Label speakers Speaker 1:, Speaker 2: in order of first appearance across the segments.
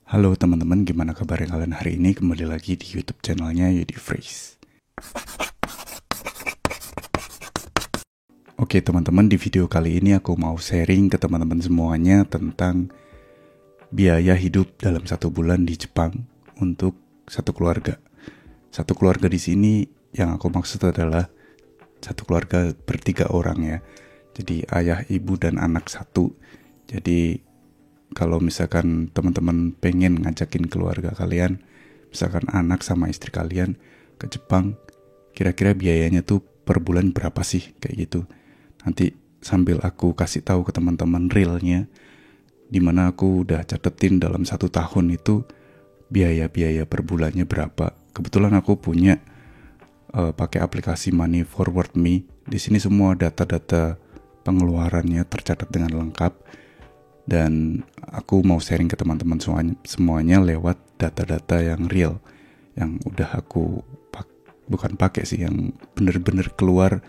Speaker 1: Halo teman-teman, gimana kabarnya kalian hari ini? Kembali lagi di YouTube channelnya Yudi Phrase. Oke teman-teman, di video kali ini aku mau sharing ke teman-teman semuanya tentang biaya hidup dalam 1 bulan di Jepang untuk satu keluarga. Satu keluarga di sini yang aku maksud adalah satu keluarga ber3 orang ya. Jadi ayah, ibu, dan anak satu. Jadi kalau misalkan teman-teman pengen ngajakin keluarga kalian, misalkan anak sama istri kalian ke Jepang, kira-kira biayanya tuh per bulan berapa sih, kayak gitu. Nanti sambil aku kasih tahu ke teman-teman realnya, dimana aku udah catetin dalam 1 tahun itu biaya-biaya per bulannya berapa. Kebetulan aku punya pakai aplikasi Money Forward Me. Di sini semua data-data pengeluarannya tercatat dengan lengkap. Dan aku mau sharing ke teman-teman semuanya lewat data-data yang real, yang udah aku bukan pakai sih, yang bener-bener keluar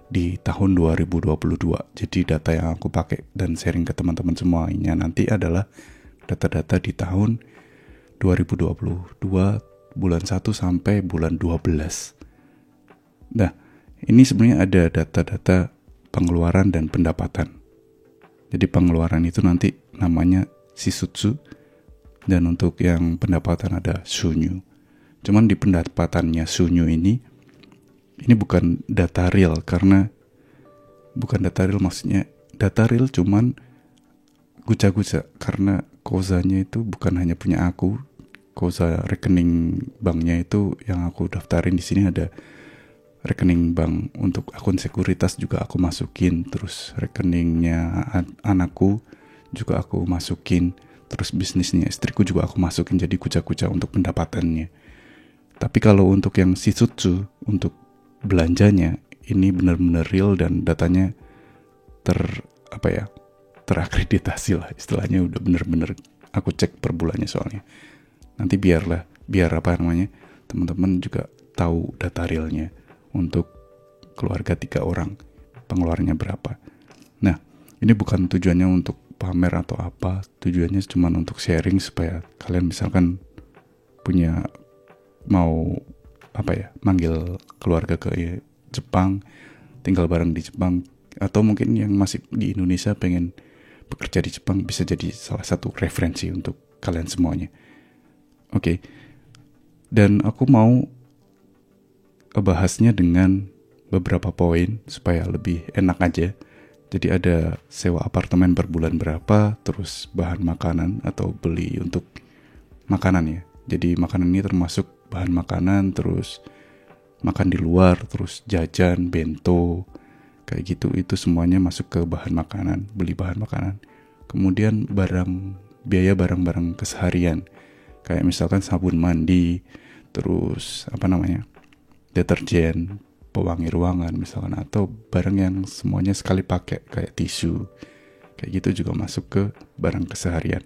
Speaker 1: di tahun 2022. Jadi data yang aku pakai dan sharing ke teman-teman semuanya nanti adalah data-data di tahun 2022 bulan 1 sampai bulan 12. Nah, ini sebenarnya ada data-data pengeluaran dan pendapatan. Jadi pengeluaran itu nanti namanya shitsutsu, dan untuk yang pendapatan ada shunyu. Cuman di pendapatannya shunyu ini bukan data real, karena bukan data real, maksudnya data real cuman guca-guca, karena kozanya itu bukan hanya punya aku. Koza rekening banknya itu yang aku daftarin di sini ada rekening bank untuk akun sekuritas juga aku masukin, terus rekeningnya anakku juga aku masukin, terus bisnisnya istriku juga aku masukin, jadi kuca-kuca untuk pendapatannya. Tapi kalau untuk yang shitsutsu, untuk belanjanya, ini benar-benar real dan datanya terakreditasi lah istilahnya, udah benar-benar aku cek per bulannya soalnya. Nanti biar teman-teman juga tahu data realnya untuk keluarga 3 orang pengeluarannya berapa. Nah, ini bukan tujuannya untuk pamer atau apa, tujuannya cuma untuk sharing supaya kalian misalkan punya mau manggil keluarga ke Jepang, tinggal bareng di Jepang, atau mungkin yang masih di Indonesia pengen bekerja di Jepang, bisa jadi salah satu referensi untuk kalian semuanya. Oke. Dan aku mau bahasnya dengan beberapa poin supaya lebih enak aja. Jadi ada sewa apartemen per bulan berapa, terus bahan makanan atau beli untuk makanan ya. Jadi makanan ini termasuk bahan makanan, terus makan di luar, terus jajan, bento, kayak gitu. Itu semuanya masuk ke bahan makanan, beli bahan makanan. Kemudian biaya barang-barang keseharian, kayak misalkan sabun mandi, terus deterjen, pewangi ruangan misalkan, atau barang yang semuanya sekali pakai kayak tisu, kayak gitu juga masuk ke barang keseharian.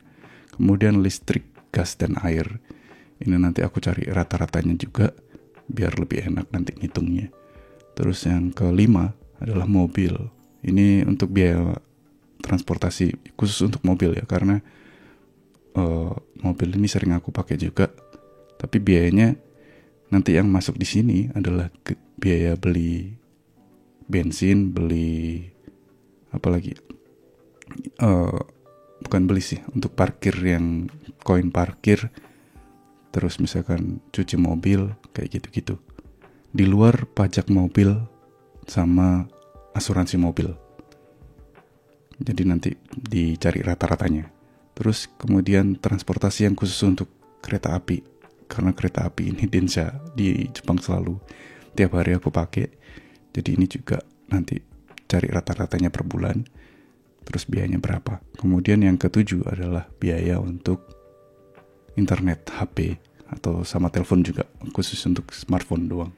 Speaker 1: Kemudian listrik, gas, dan air, ini nanti aku cari rata-ratanya juga biar lebih enak nanti ngitungnya. Terus yang kelima adalah mobil. Ini untuk biaya transportasi khusus untuk mobil ya, karena mobil ini sering aku pakai juga. Tapi biayanya nanti yang masuk di sini adalah biaya beli bensin, beli bukan beli sih, untuk parkir, yang koin parkir, terus misalkan cuci mobil, kayak gitu-gitu. Di luar pajak mobil sama asuransi mobil. Jadi nanti dicari rata-ratanya. Terus kemudian transportasi yang khusus untuk kereta api, karena kereta api ini Densha di Jepang selalu tiap hari aku pakai. Jadi ini juga nanti cari rata-ratanya per bulan, terus biayanya berapa. Kemudian yang ketujuh adalah biaya untuk internet, HP, atau sama telepon juga, khusus untuk smartphone doang.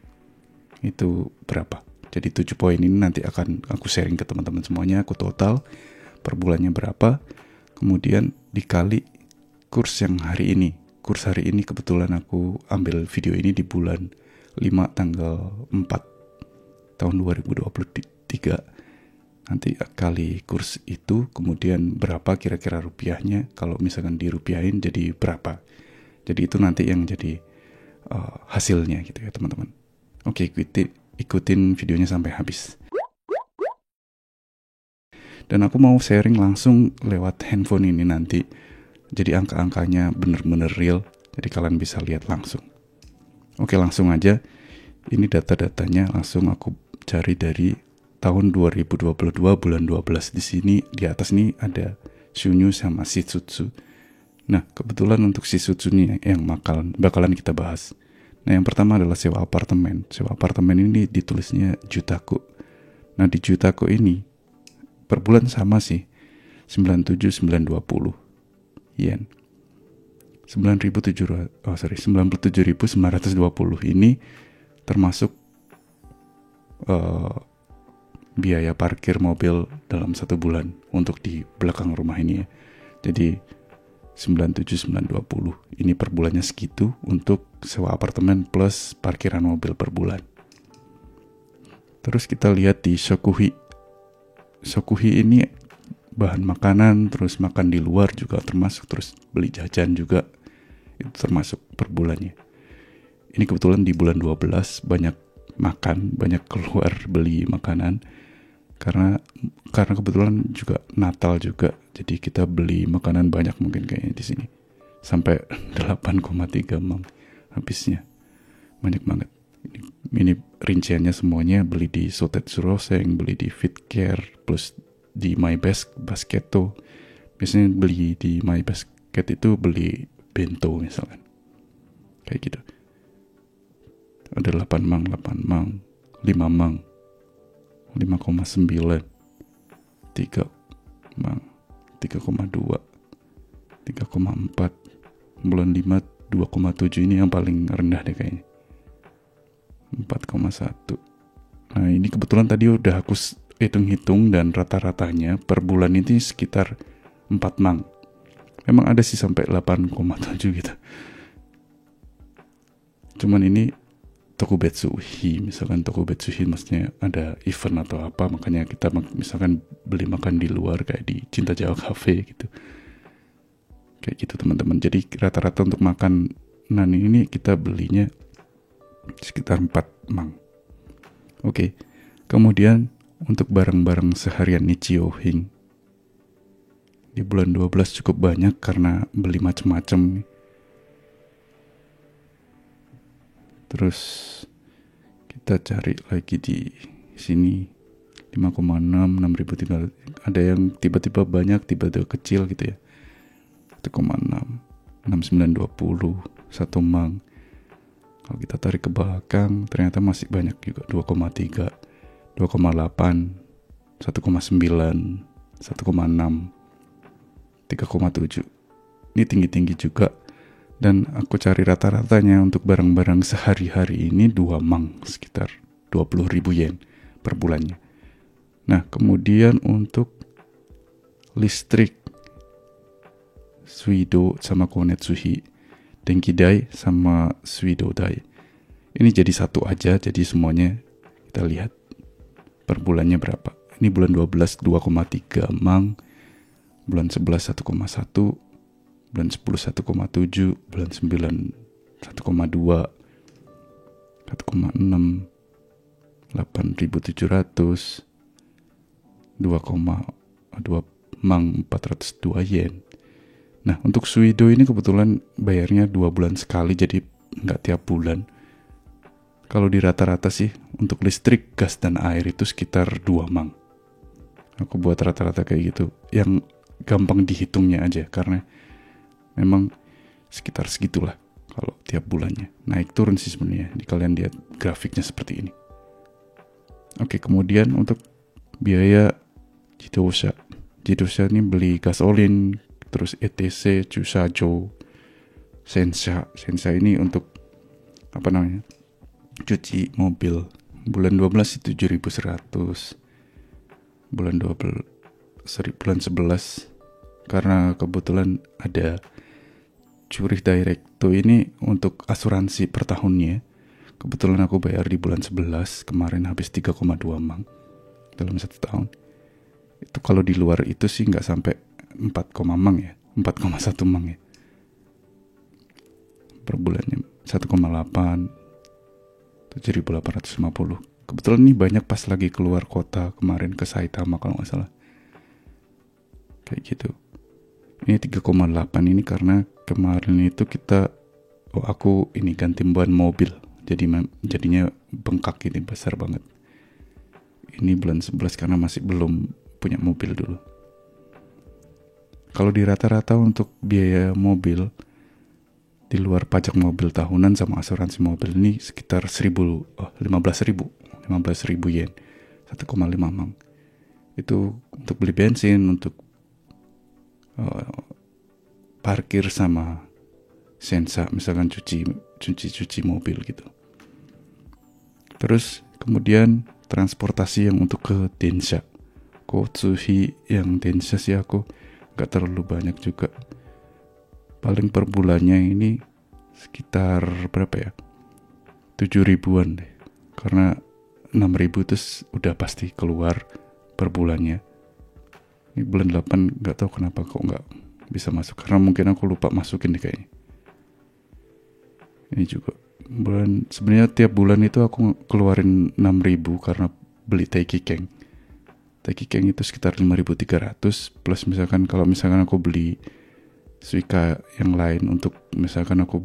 Speaker 1: Itu berapa. Jadi 7 poin ini nanti akan aku sharing ke teman-teman semuanya. Aku total per bulannya berapa, kemudian dikali kurs yang hari ini. Kurs hari ini kebetulan aku ambil video ini di bulan 5 tanggal 4 tahun 2023. Nanti kali kurs itu, kemudian berapa kira-kira rupiahnya. Kalau misalkan dirupiahin jadi berapa. Jadi itu nanti yang jadi hasilnya gitu ya teman-teman. Oke, ikutin videonya sampai habis. Dan aku mau sharing langsung lewat handphone ini nanti. Jadi angka-angkanya bener-bener real. Jadi kalian bisa lihat langsung. Oke, langsung aja. Ini data-datanya langsung aku cari dari tahun 2022 bulan 12. Di sini di atas nih ada Shunyu sama Shitsutsu. Nah, kebetulan untuk Shitsutsu nih yang bakalan kita bahas. Nah, yang pertama adalah sewa apartemen. Sewa apartemen ini ditulisnya Jutaku. Nah, di Jutaku ini per bulan sama sih, 97.920 yen. 97.920 ini termasuk biaya parkir mobil dalam 1 bulan untuk di belakang rumah ini ya. Jadi 97.920 ini per bulannya segitu untuk sewa apartemen plus parkiran mobil per bulan. Terus kita lihat di Shokuhi. Shokuhi ini bahan makanan, terus makan di luar juga termasuk, terus beli jajan juga itu termasuk per bulannya. Ini kebetulan di bulan 12 banyak makan, banyak keluar beli makanan karena kebetulan juga Natal juga, jadi kita beli makanan banyak mungkin kayaknya di sini sampai 8,3 mang habisnya, banyak banget. Ini rinciannya semuanya beli di Sotetsu Roseng, beli di Fitcare, plus di My Basket. Biasanya beli di My Basket itu beli bento misalkan, kayak gitu. Ada 8 mang, 5 mang, 5,9, 3 mang, 3,2, 3,4, bulan 5 2,7 ini yang paling rendah deh kayaknya, 4,1. Nah ini kebetulan tadi udah aku hitung-hitung dan rata-ratanya per bulan ini sekitar 4 mang. Memang ada sih sampai 8,7 gitu. Cuman ini Tokubetsuhi, misalkan Tokubetsuhi maksudnya ada event atau apa, makanya kita misalkan beli makan di luar kayak di Cinta Jawa Cafe gitu. Kayak gitu teman-teman. Jadi rata-rata untuk makan nani ini kita belinya sekitar 4 mang. Oke. Kemudian untuk barang-barang seharian Nichio-hing di bulan 12 cukup banyak karena beli macam-macam. Terus kita cari lagi di sini 5,6, 6.300. Ada yang tiba-tiba banyak, tiba-tiba kecil gitu ya. 1,6, 6.920, 1 mang. Kalau kita tarik ke belakang ternyata masih banyak juga, 2,3, 2,8, 1,9, 1,6, 3,7. Ini tinggi-tinggi juga. Dan aku cari rata-ratanya untuk barang-barang sehari-hari ini 2 mang, sekitar 20.000 yen per bulannya. Nah, kemudian untuk listrik, Suido sama Konetsuhi, Denkidai sama Suido Dai. Ini jadi satu aja, jadi semuanya kita lihat per bulannya berapa. Ini bulan 12 2,3 mang, bulan 11 1,1, bulan 10 1,7, bulan 9 1,2, 1,6, 8.700, 2,2 mang 402 yen. Nah untuk Suido ini kebetulan bayarnya 2 bulan sekali, jadi nggak tiap bulan. Kalau di rata-rata sih untuk listrik, gas, dan air itu sekitar 2 mang. Aku buat rata-rata kayak gitu, yang gampang dihitungnya aja, karena memang sekitar segitulah kalau tiap bulannya. Naik turun sih sebenarnya. Kalian lihat grafiknya seperti ini. Oke, kemudian untuk biaya Jidosha. Jidosha ini beli gasolin, terus ETC, Chusajo, Sensha. Sensha ini untuk apa namanya? Cuci mobil. Bulan 12 itu 7.100. Bulan 11 karena kebetulan ada Zurich Direct ini untuk asuransi per tahunnya. Kebetulan aku bayar di bulan 11, kemarin habis 3,2 mang dalam 1 tahun. Itu kalau di luar itu sih nggak sampai 4, mang ya, 4,1 mang ya per bulannya, 1,8, 7.850. Kebetulan nih banyak pas lagi keluar kota kemarin ke Saitama kalau nggak salah, kayak gitu. Ini 3,8 ini karena kemarin itu aku ini ganti ban mobil, jadinya bengkak ini, besar banget. Ini bulan 11 karena masih belum punya mobil dulu. Kalau di rata-rata untuk biaya mobil di luar pajak mobil tahunan sama asuransi mobil ini sekitar 15.000 yen, 1,5 mang. Itu untuk beli bensin, untuk parkir sama sensa, misalkan cuci mobil gitu. Terus kemudian transportasi yang untuk ke Densha, Kotsuhi yang Densha sih aku gak terlalu banyak juga. Paling per bulannya ini sekitar berapa ya, 7.000-an deh, karena 6.000 terus udah pasti keluar per bulannya. Ini bulan 8 gak tahu kenapa kok gak bisa masuk, karena mungkin aku lupa masukin deh kayaknya. Ini juga sebenarnya tiap bulan itu aku keluarin 6.000 karena beli Taiki Keng itu sekitar 5.300, plus misalkan kalau aku beli Suica yang lain, untuk misalkan aku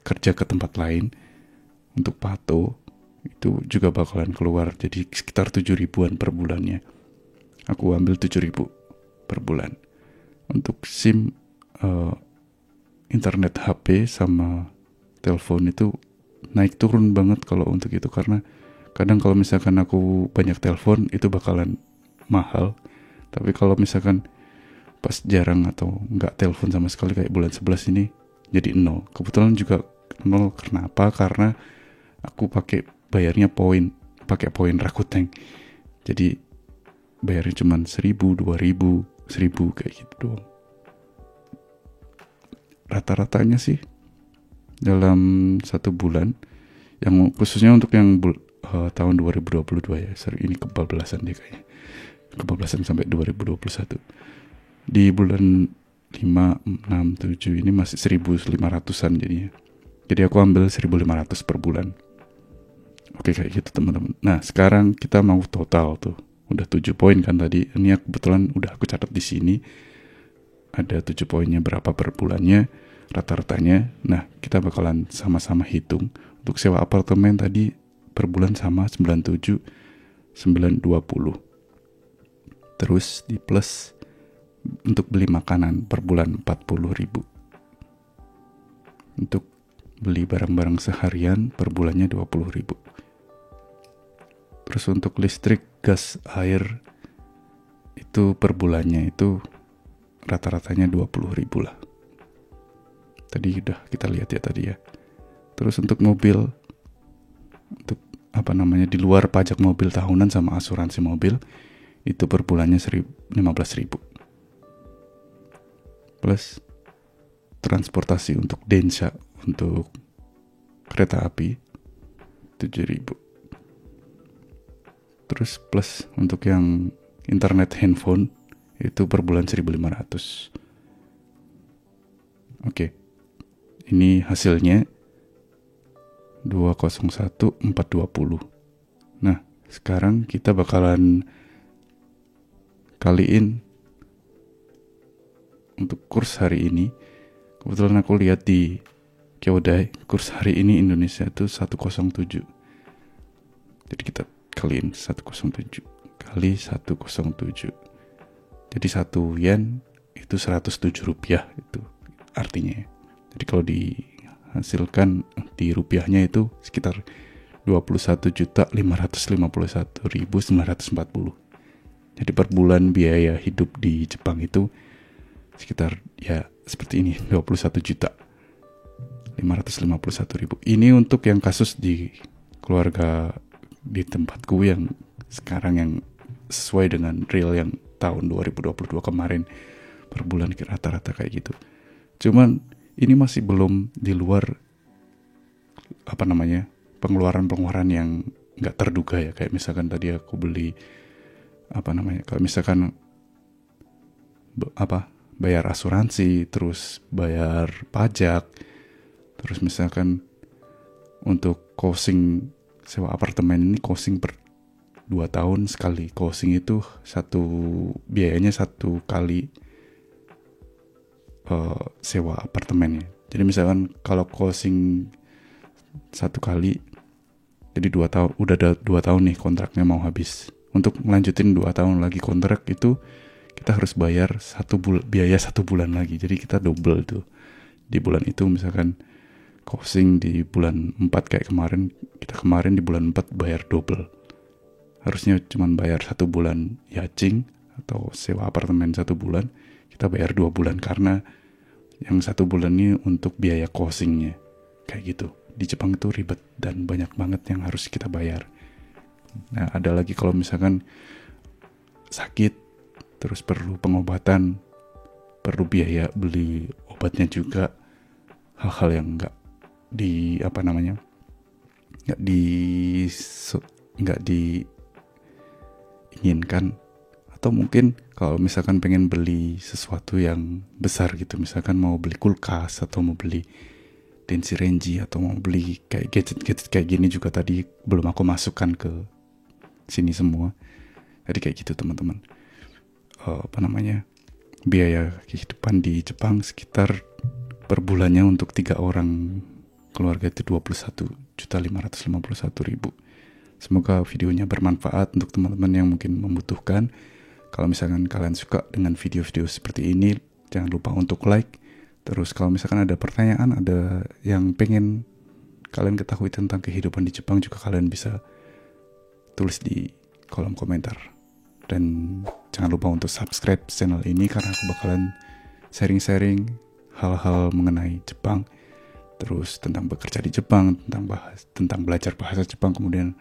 Speaker 1: kerja ke tempat lain untuk Pato, itu juga bakalan keluar, jadi sekitar 7.000-an per bulannya. Aku ambil 7.000 per bulan. Untuk SIM, internet HP sama telepon itu naik turun banget kalau untuk itu, karena kadang kalau misalkan aku banyak telepon itu bakalan mahal, tapi kalau misalkan pas jarang atau nggak telepon sama sekali kayak bulan 11 ini jadi 0. Kebetulan juga 0 kenapa? Karena aku bayarnya pakai poin Rakuten. Jadi bayarnya cuma 1.000, 2.000, 1.000 kayak gitu doang. Rata-ratanya sih dalam satu bulan, yang khususnya untuk yang tahun 2022 ya, ini kebablasan deh kayaknya, kebablasan sampai 2021. Di bulan 5, 6, 7 ini masih 1.500-an jadinya. Jadi aku ambil 1.500 per bulan. Oke, kayak gitu teman-teman. Nah, sekarang kita mau total tuh. Udah 7 poin kan tadi. Ini kebetulan udah aku catat di sini. Ada 7 poinnya berapa per bulannya, rata-ratanya. Nah, kita bakalan sama-sama hitung. Untuk sewa apartemen tadi per bulan sama 97, 920. Terus di plus untuk beli makanan per bulan 40.000. Untuk beli barang-barang seharian per bulannya 20.000. Terus untuk listrik, gas, air itu per bulannya itu rata-ratanya 20.000 lah. Tadi udah kita lihat ya tadi ya. Terus untuk mobil, untuk di luar pajak mobil tahunan sama asuransi mobil, itu per bulannya 15.000. Plus transportasi untuk Densha, untuk kereta api 7.000. Terus plus untuk yang internet handphone itu per bulan 1.500. Oke. Ini hasilnya 201.420. Nah, sekarang kita bakalan kaliin untuk kurs hari ini. Kebetulan aku lihat di Kyodai, kurs hari ini Indonesia itu 107. Jadi kita kaliin 107 kali 107. Jadi 1 yen itu 107 rupiah itu artinya. Jadi kalau dihasilkan di rupiahnya itu sekitar 21.551.940. Jadi per bulan biaya hidup di Jepang itu sekitar ya seperti ini, 21.551.000. Ini untuk yang kasus di keluarga di tempatku yang sekarang, yang sesuai dengan real yang tahun 2022 kemarin, per bulan rata-rata kayak gitu. Cuman ini masih belum di luar pengeluaran yang nggak terduga ya, kayak misalkan tadi aku beli kalau misalkan bayar asuransi, terus bayar pajak, terus misalkan untuk closing sewa apartemen ini closing per 2 tahun sekali. Closing itu biayanya satu kali sewa apartemennya. Jadi misalkan kalau closing satu kali, jadi 2 tahun, udah ada 2 tahun nih kontraknya mau habis. Untuk melanjutin 2 tahun lagi kontrak itu kita harus bayar biaya 1 bulan lagi. Jadi kita double tuh. Di bulan itu misalkan closing di bulan 4 kayak kemarin, kita kemarin di bulan 4 bayar double. Harusnya cuma bayar 1 bulan yachting atau sewa apartemen 1 bulan, kita bayar 2 bulan karena yang 1 bulan ini untuk biaya closingnya. Kayak gitu. Di Jepang itu ribet dan banyak banget yang harus kita bayar. Nah, ada lagi kalau misalkan sakit, terus perlu pengobatan, perlu biaya beli obatnya juga, hal-hal yang nggak diinginkan. Atau mungkin kalau misalkan pengen beli sesuatu yang besar gitu, misalkan mau beli kulkas atau mau beli densi atau mau beli kayak gadget kayak gini juga tadi belum aku masukkan ke sini semua. Jadi kayak gitu teman-teman. Biaya kehidupan di Jepang sekitar per bulannya untuk 3 orang keluarga itu 21.551.000. Semoga videonya bermanfaat untuk teman-teman yang mungkin membutuhkan. Kalau misalkan kalian suka dengan video-video seperti ini, jangan lupa untuk like. Terus kalau misalkan ada pertanyaan, ada yang pengen kalian ketahui tentang kehidupan di Jepang, juga kalian bisa tulis di kolom komentar. Dan jangan lupa untuk subscribe channel ini karena aku bakalan sharing-sharing hal-hal mengenai Jepang, terus tentang bekerja di Jepang, tentang belajar bahasa Jepang, kemudian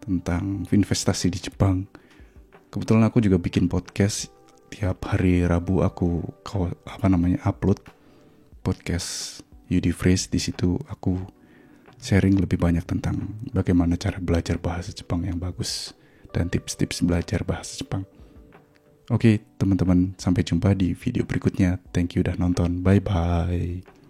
Speaker 1: tentang investasi di Jepang. Kebetulan aku juga bikin podcast tiap hari Rabu. Aku upload podcast Yudi Phrase. Di situ aku sharing lebih banyak tentang bagaimana cara belajar bahasa Jepang yang bagus dan tips-tips belajar bahasa Jepang. Oke, teman-teman, sampai jumpa di video berikutnya. Thank you udah nonton. Bye-bye.